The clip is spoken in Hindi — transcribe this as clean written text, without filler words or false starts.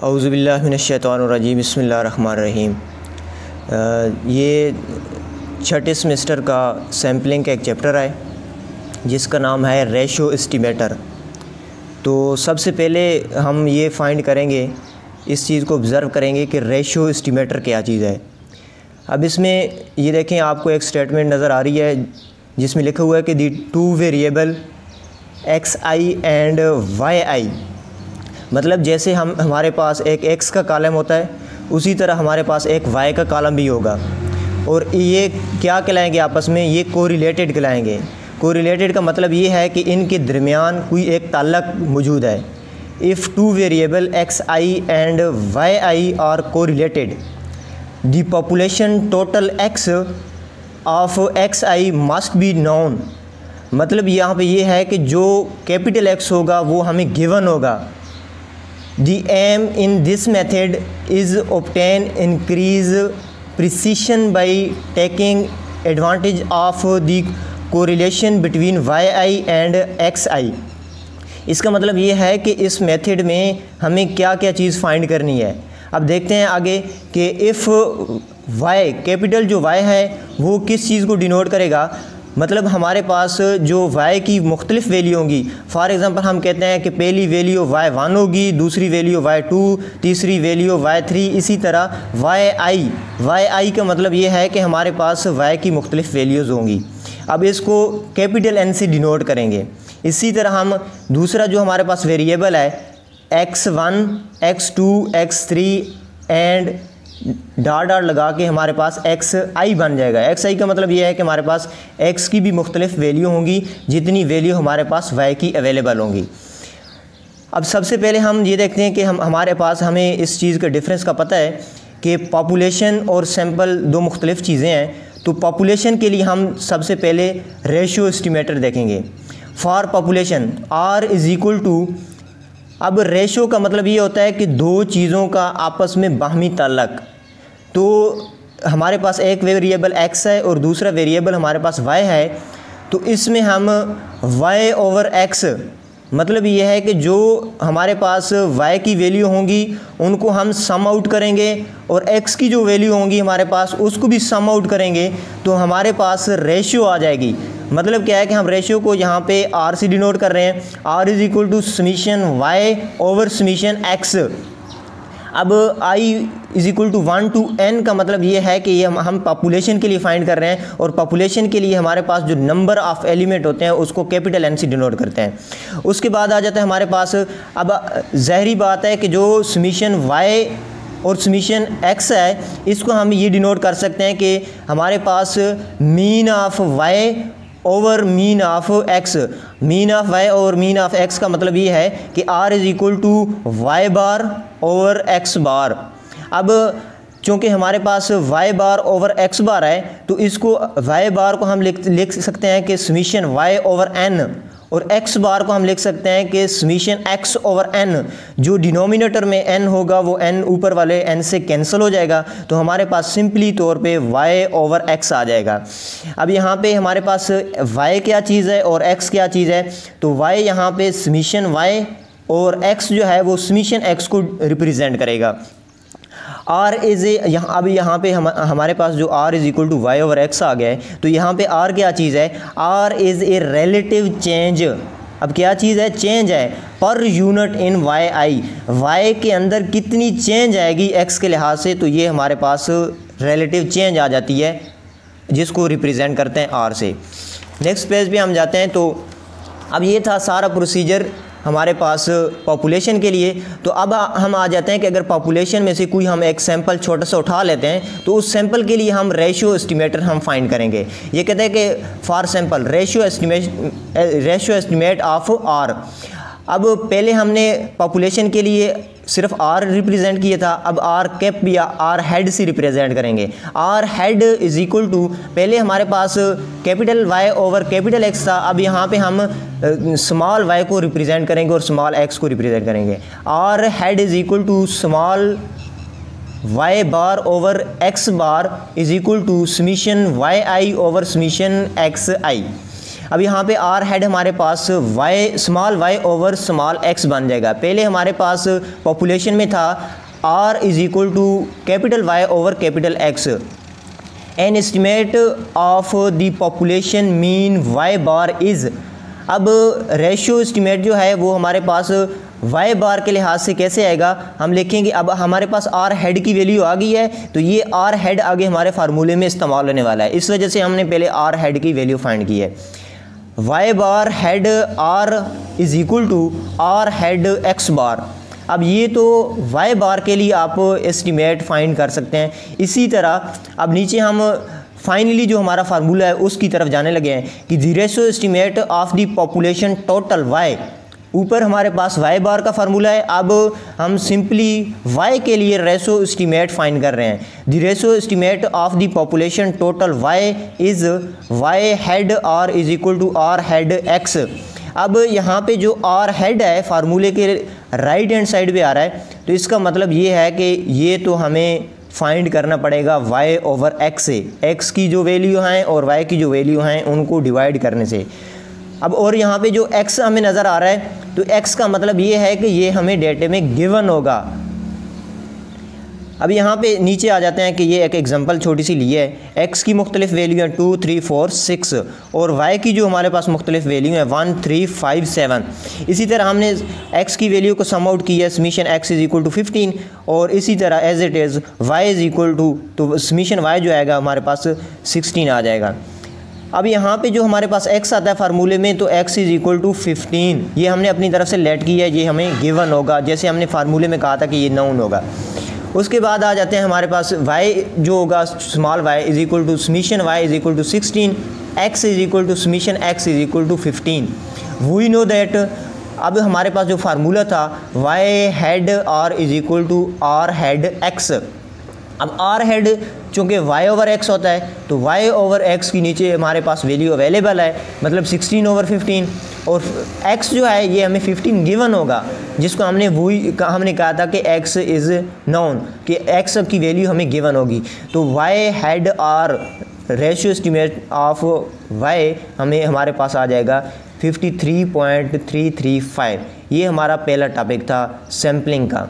औज़ुबिल्लाहि मिनश्शैतानिर्रजीम बिस्मिल्लाहिर्रहमानिर्रहीम। ये छठे सेमेस्टर का सैम्पलिंग का एक चैप्टर है जिसका नाम है रेशो एस्टिमेटर। तो सबसे पहले हम ये फाइंड करेंगे, इस चीज़ को ऑब्ज़र्व करेंगे कि रेशो एस्टिमेटर क्या चीज़ है। अब इसमें ये देखें, आपको एक स्टेटमेंट नज़र आ रही है जिसमें लिखा हुआ है कि the two variable x i and y i, मतलब जैसे हमारे पास एक x का कॉलम होता है उसी तरह हमारे पास एक y का कॉलम भी होगा, और ये क्या कहलाएंगे आपस में, ये कोरिलेटेड कहलाएंगे। कोरिलेटेड का मतलब ये है कि इनके दरमियान कोई एक ताल्लुक़ मौजूद है। If two variable x i and y i are correlated, the population total x of x i must be known. मतलब यहाँ पे ये है कि जो कैपिटल X होगा वो हमें गिवन होगा। The aim in this method is obtain increase precision by taking advantage of the correlation between yi and xi। इसका मतलब ये है कि इस मेथड में हमें क्या क्या चीज़ फाइंड करनी है। अब देखते हैं आगे कि इफ़ y, कैपिटल जो y है वो किस चीज़ को डिनोट करेगा। मतलब हमारे पास जो y की मुख्तलिफ़ वैल्यू होंगी, फॉर एग्ज़ाम्पल हम कहते हैं कि पहली वैल्यू y1 होगी, दूसरी वैल्यू y2, तीसरी वैल्यू y3, इसी तरह yi का मतलब ये है कि हमारे पास y की मुख्तलिफ़ वैल्यूज़ होंगी। अब इसको कैपिटल N से डिनोट करेंगे। इसी तरह हम दूसरा जो हमारे पास वेरिएबल है x1, x2, x3 and dot dot लगा के हमारे पास एक्स आई बन जाएगा। एक्स आई का मतलब ये है कि हमारे पास एक्स की भी मुख्तलिफ़ वैल्यू होंगी जितनी वैल्यू हमारे पास वाई की अवेलेबल होंगी। अब सबसे पहले हम ये देखते हैं कि हमारे पास हमें इस चीज़ का डिफरेंस का पता है कि पॉपुलेशन और सैंपल दो मुख्तलिफ़ चीज़ें हैं। तो पॉपुलेशन के लिए हम सबसे पहले रेशियो एस्टिमेटर देखेंगे। For population r is equal to, अब रेशो का मतलब ये होता है कि दो चीज़ों का आपस में बाहमी ताल्लुक़। तो हमारे पास एक वेरिएबल x है और दूसरा वेरिएबल हमारे पास y है, तो इसमें हम y ओवर x, मतलब ये है कि जो हमारे पास y की वैल्यू होंगी उनको हम सम आउट करेंगे और x की जो वैल्यू होंगी हमारे पास उसको भी सम आउट करेंगे, तो हमारे पास रेशियो आ जाएगी। मतलब क्या है कि हम रेशियो को यहाँ पे r से डिनोट कर रहे हैं। r is equal to summation y over summation x। अब i is equal to 1 to n का मतलब ये है कि ये हम पॉपुलेशन के लिए फाइंड कर रहे हैं, और पॉपुलेशन के लिए हमारे पास जो नंबर ऑफ़ एलिमेंट होते हैं उसको कैपिटल N से डिनोट करते हैं। उसके बाद आ जाता है हमारे पास, अब ज़ाहिरी बात है कि जो समीशन y और समीशन x है इसको हम ये डिनोट कर सकते हैं कि हमारे पास mean of y over mean of x। Mean of y और मीन ऑफ x का मतलब ये है कि r is equal to y bar over x bar. अब चूँकि हमारे पास y bar over x bar है तो इसको y बार को हम लिख सकते हैं कि समीशन y ओवर n, और x बार को हम लिख सकते हैं कि समीशन x ओवर n। जो डिनोमिनेटर में n होगा वो n ऊपर वाले n से कैंसिल हो जाएगा, तो हमारे पास सिंपली तौर पे y ओवर x आ जाएगा। अब यहाँ पे हमारे पास y क्या चीज़ है और x क्या चीज़ है, तो y यहाँ पे समीशन y और x जो है वो समीशन x को रिप्रेजेंट करेगा। आर इज़ ए, अब यहाँ पे हमारे पास जो r is equal to y over x आ गया है, तो यहाँ पे r क्या चीज़ है, r is a relative change. अब क्या चीज़ है, चेंज है per unit in y i, y के अंदर कितनी चेंज आएगी x के लिहाज से, तो ये हमारे पास रिलेटिव चेंज आ जाती है जिसको रिप्रेजेंट करते हैं r से। नेक्स्ट पेज पे हम जाते हैं। तो अब ये था सारा प्रोसीजर हमारे पास पॉपुलेशन के लिए। तो अब हम आ जाते हैं कि अगर पॉपुलेशन में से कोई हम एक सैंपल छोटा सा उठा लेते हैं तो उस सैंपल के लिए हम रेशियो एस्टिमेटर हम फाइंड करेंगे। ये कहते हैं कि for sample ratio estimate of r। अब पहले हमने पॉपुलेशन के लिए सिर्फ r रिप्रेजेंट किया था, अब r कैप या r हेड से रिप्रेजेंट करेंगे। r head is equal to, पहले हमारे पास capital y over capital x था, अब यहाँ पे हम स्मॉल y को रिप्रेजेंट करेंगे और स्मॉल x को रिप्रेजेंट करेंगे। r head is equal to small y bar over x bar is equal to summation y i over summation x i। अब यहाँ पे आर हेड हमारे पास small y over small x बन जाएगा। पहले हमारे पास पॉपुलेशन में था r is equal to capital y over capital x. An estimate of the population mean y bar is, अब रेशियो एस्टिमेट जो है वो हमारे पास वाई बार के लिहाज से कैसे आएगा, हम लिखेंगे। अब हमारे पास आर हेड की वैल्यू आ गई है, तो ये आर हेड आगे हमारे फार्मूले में इस्तेमाल होने वाला है, इस वजह से हमने पहले आर हेड की वैल्यू फाइंड की है। Y bar head r is equal to r head x bar. अब ये तो वाई बार के लिए आप एस्टिमेट फाइंड कर सकते हैं। इसी तरह अब नीचे हम फाइनली जो हमारा फार्मूला है उसकी तरफ जाने लगे हैं कि the ratio estimate of the population total y. ऊपर हमारे पास वाई बार का फार्मूला है, अब हम सिंपली वाई के लिए रेशियो एस्टिमेट फाइंड कर रहे हैं। The ratio estimate of the population total y is y hat r is equal to r head x. अब यहाँ पे जो आर हेड है फार्मूले के राइट हैंड साइड पे आ रहा है, तो इसका मतलब ये है कि ये तो हमें फाइंड करना पड़ेगा y ओवर x से, x की जो वैल्यू हैं और y की जो वैल्यू हैं उनको डिवाइड करने से। अब और यहाँ पे जो x हमें नज़र आ रहा है, तो x का मतलब ये है कि ये हमें डेटे में गिवन होगा। अब यहाँ पे नीचे आ जाते हैं कि ये एक एग्जांपल छोटी सी ली है। x की मुख्तलिफ वैल्यू हैं 2, 3, 4, 6 और y की जो हमारे पास मुख्तलिफ वैल्यू है 1, 3, 5, 7। इसी तरह हमने x की वैल्यू को सम आउट किया, summation x is equal to 15 और इसी तरह as it is y is equal to, तो समीशन y जो आएगा हमारे पास 16 आ जाएगा। अब यहाँ पे जो हमारे पास x आता है फार्मूले में, तो x इज़ इक्वल टू 15, ये हमने अपनी तरफ से लेट किया है, ये हमें गिवन होगा, जैसे हमने फार्मूले में कहा था कि ये नाउन होगा। उसके बाद आ जाते हैं हमारे पास y जो होगा small y is equal to summation y is equal to 16, x is equal to summation x is equal to 15। We know that, अब हमारे पास जो फार्मूला था y hat r is equal to r hat x। अब r हेड चूँकि y ओवर x होता है, तो y ओवर x की नीचे हमारे पास वैल्यू अवेलेबल है, मतलब 16 ओवर 15, और x जो है ये हमें 15 गिवन होगा, जिसको हमने कहा था कि x इज़ नोन, कि x की वैल्यू हमें गिवन होगी। तो y hat r ratio estimate of y हमारे पास आ जाएगा 53.335। ये हमारा पहला टॉपिक था सैम्पलिंग का।